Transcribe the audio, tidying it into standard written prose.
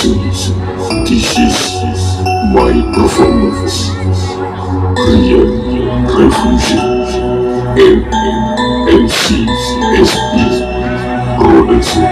listen, this is my performance. Korean Revolution and NCSE Production.